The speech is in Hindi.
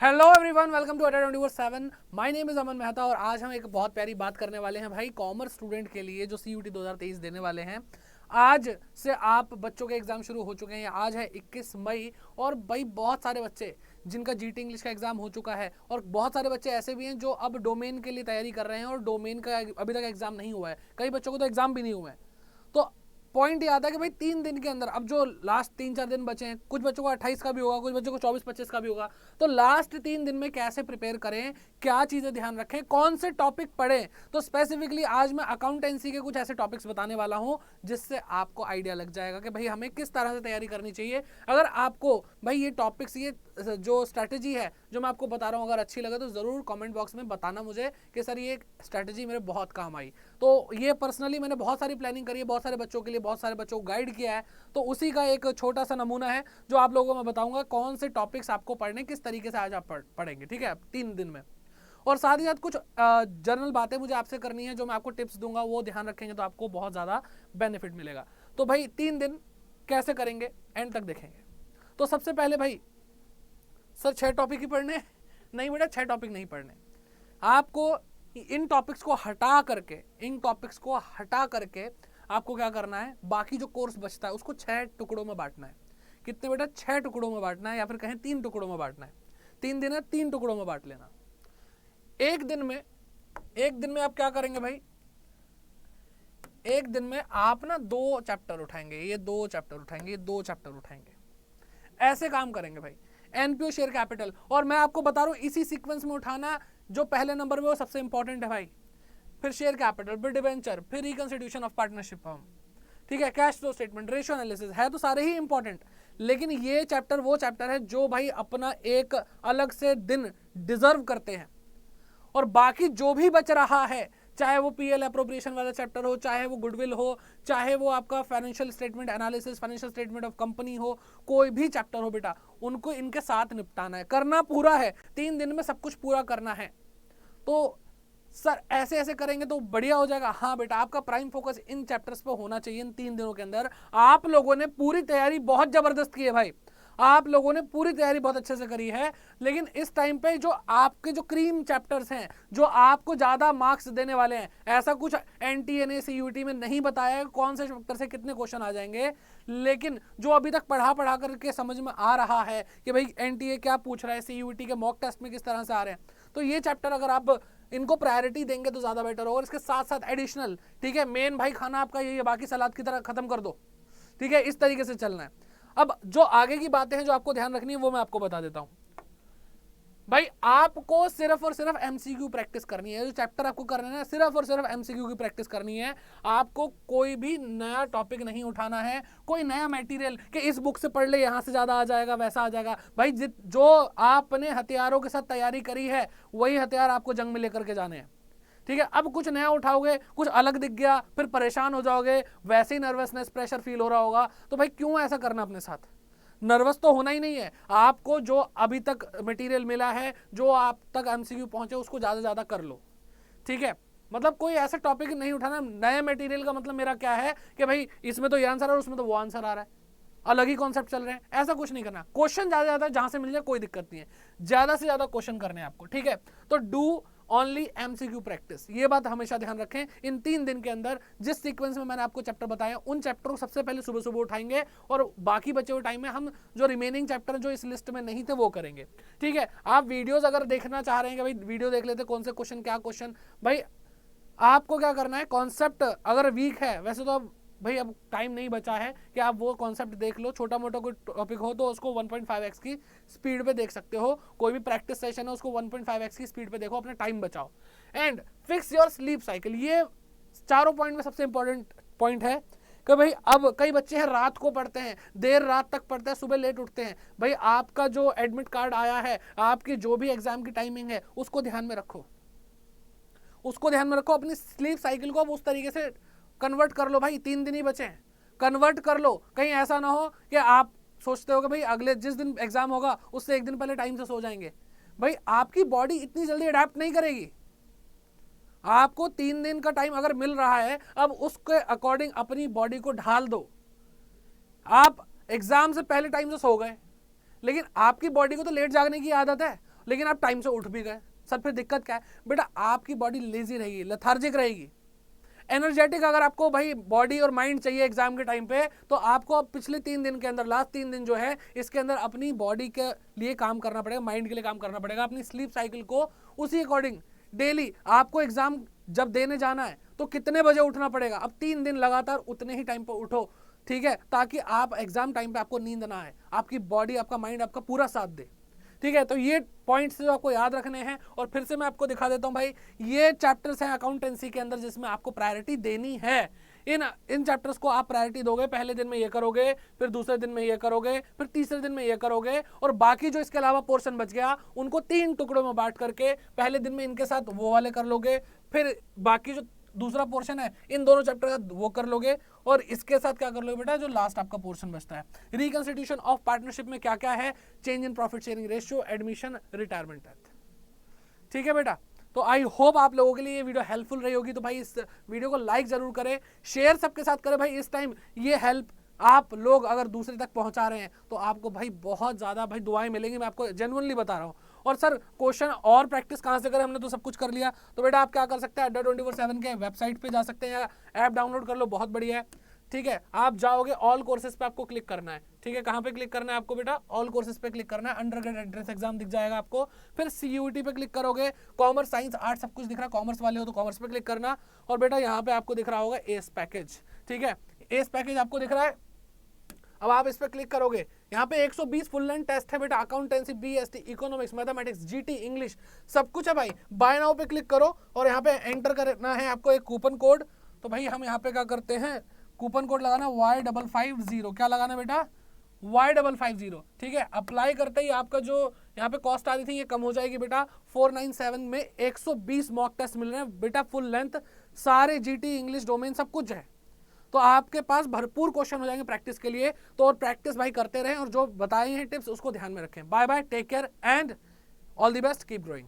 हेलो एवरीवन, वेलकम टू अड्डा 24/7। माय नेम इज़ अमन मेहता और आज हम एक बहुत प्यारी बात करने वाले हैं भाई कॉमर्स स्टूडेंट के लिए जो CUT 2023 देने वाले हैं। आज से आप बच्चों के एग्ज़ाम शुरू हो चुके हैं। आज है 21 मई और भाई बहुत सारे बच्चे जिनका GT इंग्लिश का एग्ज़ाम हो चुका है और बहुत सारे बच्चे ऐसे भी हैं जो अब डोमेन के लिए तैयारी कर रहे हैं और डोमेन का अभी तक एग्ज़ाम नहीं हुआ है। कई बच्चों को तो एग्ज़ाम भी नहीं हुआ है। तो पॉइंट ये आता है कि भाई 3 दिन के अंदर अब जो लास्ट 3-4 दिन बचे हैं, कुछ बच्चों को 28 का भी होगा, कुछ बच्चों को 24-25 का भी होगा। तो लास्ट 3 दिन में कैसे प्रिपेयर करें, क्या चीज़ें ध्यान रखें, कौन से टॉपिक पढ़ें। तो स्पेसिफिकली आज मैं अकाउंटेंसी के कुछ ऐसे टॉपिक्स बताने वाला हूं जिससे आपको आइडिया लग जाएगा कि भाई हमें किस तरह से तैयारी करनी चाहिए। अगर आपको भाई ये टॉपिक्स, ये जो स्ट्रैटेजी है जो मैं आपको बता रहा हूँ, अगर अच्छी लगे तो ज़रूर कमेंट बॉक्स में बताना मुझे कि सर ये स्ट्रैटेजी मेरे बहुत काम आई। तो ये पर्सनली मैंने बहुत सारी प्लानिंग करी है, बहुत सारे बच्चों के लिए, बहुत सारे बच्चों को गाइड किया है। तो उसी का एक छोटा सा नमूना है जो आप लोगों को मैं बताऊंगा कौन से टॉपिक्स आपको पढ़ने, किस तरीके से आज आप पढ़ेंगे, ठीक है, 3 दिन में। और साथ ही साथ कुछ जनरल बातें मुझे आपसे करनी है जो मैं आपको टिप्स दूंगा, वो ध्यान रखेंगे तो आपको बहुत ज़्यादा बेनिफिट मिलेगा। तो भाई 3 दिन कैसे करेंगे, एंड तक देखेंगे। तो सबसे पहले भाई, सर 6 टॉपिक ही पढ़ने? नहीं बेटा, 6 टॉपिक नहीं पढ़ने। आपको इन टॉपिक्स को हटा करके आपको क्या करना है, बाकी जो कोर्स बचता है उसको 6 टुकड़ों में बांटना है। कितने बेटा? 6 टुकड़ों में बांटना है, या फिर कहें 3 टुकड़ों में बांटना है। 3 दिन है, 3 टुकड़ों में बांट लेना। एक दिन में आप क्या करेंगे भाई? एक दिन में आप ना 2 चैप्टर उठाएंगे, ये 2 चैप्टर उठाएंगे, ये 2 चैप्टर उठाएंगे। ऐसे काम करेंगे भाई। एनपीओ शेयर कैपिटल, और मैं आपको बता रहा हूं इसी सीक्वेंस में उठाना। जो पहले नंबर में वो सबसे इंपॉर्टेंट है भाई, फिर शेयर कैपिटल, फिर डिवेंचर, फिर रिकंस्टिट्यूशन ऑफ पार्टनरशिप फर्म, ठीक है, cash flow statement, ratio analysis, है तो सारे ही इंपॉर्टेंट। लेकिन ये चैप्टर वो चैप्टर है जो भाई अपना एक अलग से दिन डिजर्व करते हैं। और बाकी जो भी बच रहा है, चाहे वो पीएल अप्रोप्रिएशन वाला चैप्टर हो, चाहे वो गुडविल हो, चाहे वो आपका financial statement analysis, financial statement of company हो, कोई भी चैप्टर हो बेटा, उनको इनके साथ निपटाना है, करना पूरा है। 3 दिन में सब कुछ पूरा करना है। तो सर ऐसे ऐसे करेंगे तो बढ़िया हो जाएगा। हाँ बेटा, आपका प्राइम फोकस इन चैप्टर्स पे होना चाहिए। इन 3 दिनों के अंदर आप लोगों ने पूरी तैयारी बहुत जबरदस्त की है भाई, आप लोगों ने पूरी तैयारी बहुत अच्छे से करी है। लेकिन इस टाइम पे जो आपके जो क्रीम चैप्टर्स हैं, जो आपको ज्यादा मार्क्स देने वाले हैं, ऐसा कुछ NTA CUT में नहीं बताया है कौन से चैप्टर से कितने क्वेश्चन आ जाएंगे। लेकिन जो अभी तक पढ़ा करके समझ में आ रहा है कि भाई NTA क्या पूछ रहा है, CUT के मॉक टेस्ट में किस तरह से आ रहे हैं, तो ये चैप्टर अगर आप इनको प्रायोरिटी देंगे तो ज्यादा बेटर होगा। इसके साथ साथ एडिशनल, ठीक है, मेन भाई खाना आपका ये बाकी सलाद की तरह खत्म कर दो, ठीक है, इस तरीके से चलना है। अब जो आगे की बातें हैं जो आपको ध्यान रखनी है वो मैं आपको बता देता हूं। भाई आपको सिर्फ और सिर्फ MCQ प्रैक्टिस करनी है। जो चैप्टर आपको करना है ना, सिर्फ और सिर्फ MCQ की प्रैक्टिस करनी है। आपको कोई भी नया टॉपिक नहीं उठाना है, कोई नया मटेरियल कि इस बुक से पढ़ ले यहां से ज्यादा आ जाएगा, वैसा आ जाएगा। भाई जो आपने हथियारों के साथ तैयारी करी है वही हथियार आपको जंग में लेकर के जाने हैं, ठीक है। अब कुछ नया उठाओगे, कुछ अलग दिख गया, फिर परेशान हो जाओगे, वैसे ही नर्वसनेस, प्रेशर फील हो रहा होगा। तो भाई क्यों ऐसा करना अपने साथ? नर्वस तो होना ही नहीं है। आपको जो अभी तक मटेरियल मिला है, जो आप तक MCQ पहुंचे, उसको ज्यादा ज्यादा कर लो, ठीक है। मतलब कोई ऐसा टॉपिक नहीं उठाना। नए मटेरियल का मतलब मेरा क्या है कि भाई इसमें तो ये आंसर आ रहा है, उसमें तो वो आंसर आ रहा है, अलग ही कॉन्सेप्ट चल रहे हैं, ऐसा कुछ नहीं करना। क्वेश्चन ज्यादा ज्यादा जहां से मिल जाए कोई दिक्कत नहीं है, ज्यादा से ज्यादा क्वेश्चन करने हैं आपको, ठीक है। तो डू ओनली MCQ प्रैक्टिस, ये बात हमेशा ध्यान रखें। इन 3 दिन के अंदर जिस सीक्वेंस में मैंने आपको चैप्टर बताया, उन चैप्टर को सबसे पहले सुबह सुबह उठाएंगे और बाकी बचे हुए टाइम में हम जो रिमेनिंग चैप्टर जो इस लिस्ट में नहीं थे वो करेंगे, ठीक है। आप वीडियोस अगर देखना चाह रहे हैं कि भाई वीडियो देख लेते कौन से क्वेश्चन, क्या क्वेश्चन, भाई आपको क्या करना है, कॉन्सेप्ट अगर वीक है, वैसे तो अब भाई अब टाइम नहीं बचा है कि आप वो कॉन्सेप्ट देख लो। छोटा मोटा कोई टॉपिक हो तो उसको 1.5x की स्पीड पे देख सकते हो। कोई भी प्रैक्टिस सेशन है उसको 1.5x की स्पीड पे देखो, अपना टाइम बचाओ। And fix your sleep cycle, ये चारों पॉइंट में सबसे इंपॉर्टेंट पॉइंट है कि भाई अब कई बच्चे हैं रात को पढ़ते हैं, देर रात तक पढ़ते हैं, सुबह लेट उठते हैं। भाई आपका जो एडमिट कार्ड आया है, आपकी जो भी एग्जाम की टाइमिंग है, उसको ध्यान में रखो, उसको ध्यान में रखो। अपनी स्लीप साइकिल को अब उस तरीके से कन्वर्ट कर लो। भाई 3 दिन ही बचे हैं, कन्वर्ट कर लो। कहीं ऐसा ना हो कि आप सोचते हो कि भाई अगले जिस दिन एग्जाम होगा उससे एक दिन पहले टाइम से सो जाएंगे। भाई आपकी बॉडी इतनी जल्दी अडेप्ट नहीं करेगी। आपको 3 दिन का टाइम अगर मिल रहा है, अब उसके अकॉर्डिंग अपनी बॉडी को ढाल दो। आप एग्जाम से पहले टाइम से सो गए, लेकिन आपकी बॉडी को तो लेट जागने की आदत है, लेकिन आप टाइम से उठ भी गए, सर फिर दिक्कत क्या है बेटा, आपकी बॉडी लेजी रहेगी, लेथार्जिक रहेगी। एनर्जेटिक अगर आपको भाई बॉडी और माइंड चाहिए एग्जाम के टाइम पे, तो आपको अब पिछले 3 दिन के अंदर, लास्ट 3 दिन जो है, इसके अंदर अपनी बॉडी के लिए काम करना पड़ेगा, माइंड के लिए काम करना पड़ेगा, अपनी स्लीप साइकिल को उसी अकॉर्डिंग डेली आपको एग्जाम जब देने जाना है तो कितने बजे उठना पड़ेगा, अब 3 दिन लगातार उतने ही टाइम पर उठो, ठीक है, ताकि आप एग्जाम टाइम पे आपको नींद ना आए, आपकी बॉडी, आपका माइंड आपका पूरा साथ दे, ठीक है। तो ये पॉइंट्स जो आपको याद रखने हैं, और फिर से मैं आपको दिखा देता हूं भाई, ये चैप्टर्स हैं अकाउंटेंसी के अंदर जिसमें आपको प्रायोरिटी देनी है। इन चैप्टर्स को आप प्रायोरिटी दोगे, पहले दिन में ये करोगे, फिर दूसरे दिन में ये करोगे, फिर तीसरे दिन में ये करोगे, और बाकी जो इसके अलावा पोर्शन बच गया उनको 3 टुकड़ों में बांट करके पहले दिन में इनके साथ वो वाले कर लोगे, फिर बाकी जो दूसरा पोर्शन है इन दोनों चैप्टर का वो कर लोगे, और इसके साथ क्या कर लोगे बेटा, जो लास्ट आपका पोर्शन बचता है, रिकंस्टिट्यूशन ऑफ पार्टनरशिप में क्या क्या है, change in profit sharing ratio, admission, retirement death, ठीक है बेटा। तो आई होप आप लोगों के लिए ये वीडियो हेल्पफुल रही होगी। तो भाई इस वीडियो को लाइक जरूर करें, शेयर सबके साथ करें भाई। इस टाइम ये हेल्प आप लोग अगर दूसरे तक पहुंचा रहे हैं तो आपको भाई बहुत ज्यादा भाई दुआएं मिलेंगी, मैं आपको जेन्युइनली बता रहा हूँ। और सर क्वेश्चन और प्रैक्टिस कहाँ से करें, हमने तो सब कुछ कर लिया। तो बेटा आप क्या कर सकते हैं, Adda24/7 के वेबसाइट पे जा सकते हैं, या ऐप डाउनलोड कर लो, बहुत बढ़िया है, ठीक है। आप जाओगे ऑल कोर्सेज पे, आपको क्लिक करना है, ठीक है। कहाँ पे क्लिक करना है आपको बेटा, ऑल कोर्सेज पे क्लिक करना है, अंडर ग्रेड एंट्रेंस एग्जाम दिख जाएगा आपको, फिर CUET पे क्लिक करोगे, कॉमर्स, साइंस, आर्ट सब कुछ दिख रहा है, कॉमर्स वाले हो तो कॉमर्स पे क्लिक करना, और बेटा यहाँ पे आपको दिख रहा होगा एस पैकेज, ठीक है, एस पैकेज आपको दिख रहा है। अब आप इस पर क्लिक करोगे, यहाँ पे 120 फुल लेंथ टेस्ट है बेटा, accountancy, BST, economics, mathematics, GT, English, सब कुछ है भाई। बाय नाउ पे क्लिक करो, और यहाँ पे एंटर करना है आपको एक कूपन कोड। तो भाई हम यहाँ पे क्या करते हैं, कूपन कोड लगाना Y550, क्या लगाना बेटा, Y550, ठीक है। अप्लाई करते ही आपका जो यहाँ पे कॉस्ट आ रही थी ये कम हो जाएगी बेटा, 497 में 120 मॉक टेस्ट मिल रहे हैं बेटा, फुल लेंथ, सारे GT, इंग्लिश, डोमेन सब कुछ है। तो आपके पास भरपूर क्वेश्चन हो जाएंगे प्रैक्टिस के लिए। तो और प्रैक्टिस भाई करते रहें, और जो बताए हैं टिप्स उसको ध्यान में रखें। Bye bye, take care and all the best, keep growing.